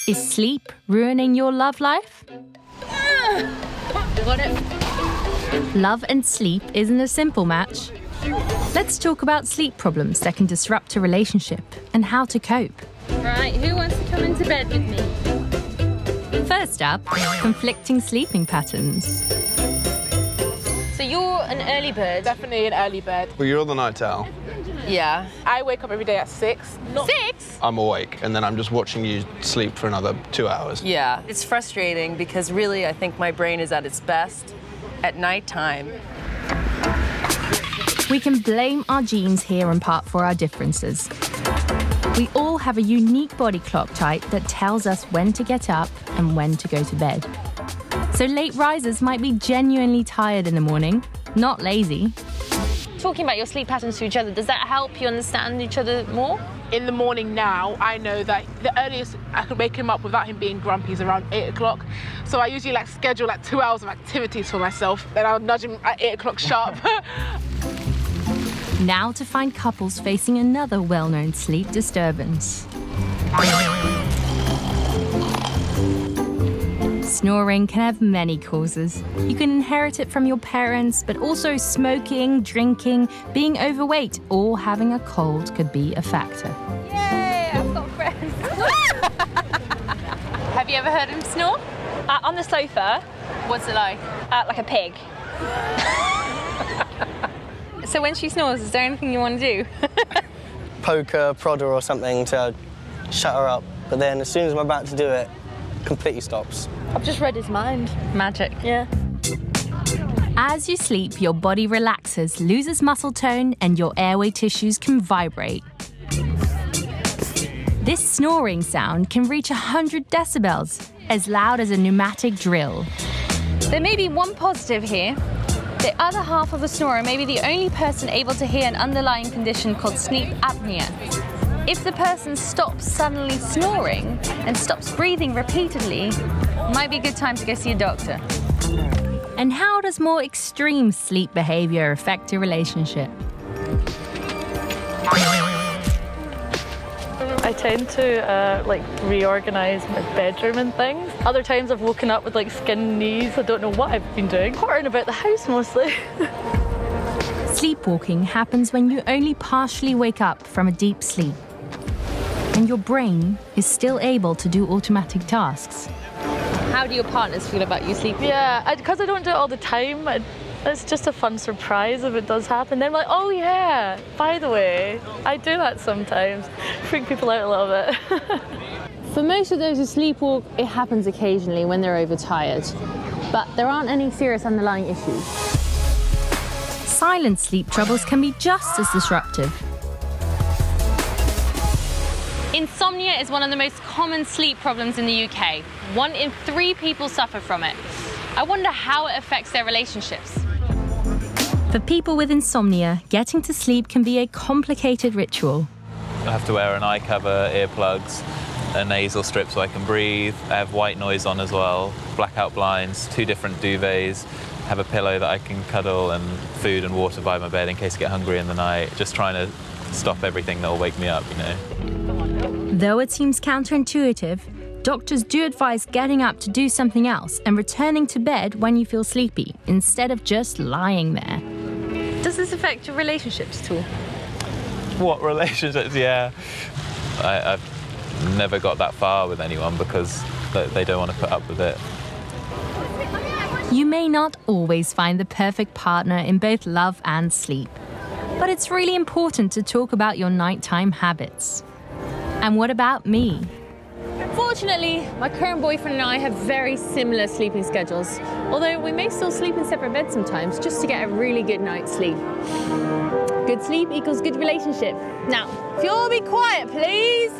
Is sleep ruining your love life? Got it. Love and sleep isn't a simple match. Let's talk about sleep problems that can disrupt a relationship and how to cope. Right, who wants to come into bed with me? First up, conflicting sleeping patterns. So you're an early bird. Definitely an early bird. Well, you're the night owl. Yeah. I wake up every day at 6. 6? I'm awake, and then I'm just watching you sleep for another 2 hours. Yeah, it's frustrating because really I think my brain is at its best at nighttime. We can blame our genes here in part for our differences. We all have a unique body clock type that tells us when to get up and when to go to bed. So late risers might be genuinely tired in the morning, not lazy. Talking about your sleep patterns to each other, does that help you understand each other more? In the morning now, I know that the earliest I could wake him up without him being grumpy is around 8 o'clock. So I usually schedule 2 hours of activities for myself. Then I'll nudge him at 8 o'clock sharp. Now to find couples facing another well-known sleep disturbance. Snoring can have many causes. You can inherit it from your parents, but also smoking, drinking, being overweight, or having a cold could be a factor. Yay, I've got friends. Have you ever heard him snore? On the sofa. What's it like? Like a pig. So when she snores, is there anything you want to do? Poke her, prod her or something to shut her up. But then as soon as I'm about to do it, completely stops. I've just read his mind. Magic. Yeah. As you sleep, your body relaxes, loses muscle tone, and your airway tissues can vibrate. This snoring sound can reach 100 decibels, as loud as a pneumatic drill. There may be one positive here. The other half of the snorer may be the only person able to hear an underlying condition called sleep apnea. If the person stops suddenly snoring and stops breathing repeatedly, it might be a good time to go see a doctor. And how does more extreme sleep behavior affect a relationship? I tend to reorganize my bedroom and things. Other times I've woken up with skinned knees. I don't know what I've been doing. Pottering about the house mostly. Sleepwalking happens when you only partially wake up from a deep sleep, and your brain is still able to do automatic tasks. How do your partners feel about you sleeping? Yeah, because I don't do it all the time. It's just a fun surprise if it does happen. Then I'm like, oh yeah, by the way, I do that sometimes. Freak people out a little bit. For most of those who sleepwalk, it happens occasionally when they're overtired. But there aren't any serious underlying issues. Silent sleep troubles can be just as disruptive. Insomnia is one of the most common sleep problems in the UK. 1 in 3 people suffer from it. I wonder how it affects their relationships. For people with insomnia, getting to sleep can be a complicated ritual. I have to wear an eye cover, earplugs, a nasal strip so I can breathe. I have white noise on as well, blackout blinds, 2 different duvets, have a pillow that I can cuddle, and food and water by my bed in case I get hungry in the night. Just trying to stop everything that will wake me up, you know. Though it seems counterintuitive, doctors do advise getting up to do something else and returning to bed when you feel sleepy, instead of just lying there. Does this affect your relationships at all? What relationships? Yeah. I've never got that far with anyone because they don't want to put up with it. You may not always find the perfect partner in both love and sleep, but it's really important to talk about your nighttime habits. And what about me? Fortunately, my current boyfriend and I have very similar sleeping schedules, although we may still sleep in separate beds sometimes just to get a really good night's sleep. Good sleep equals good relationship. Now, if you'll all be quiet, please.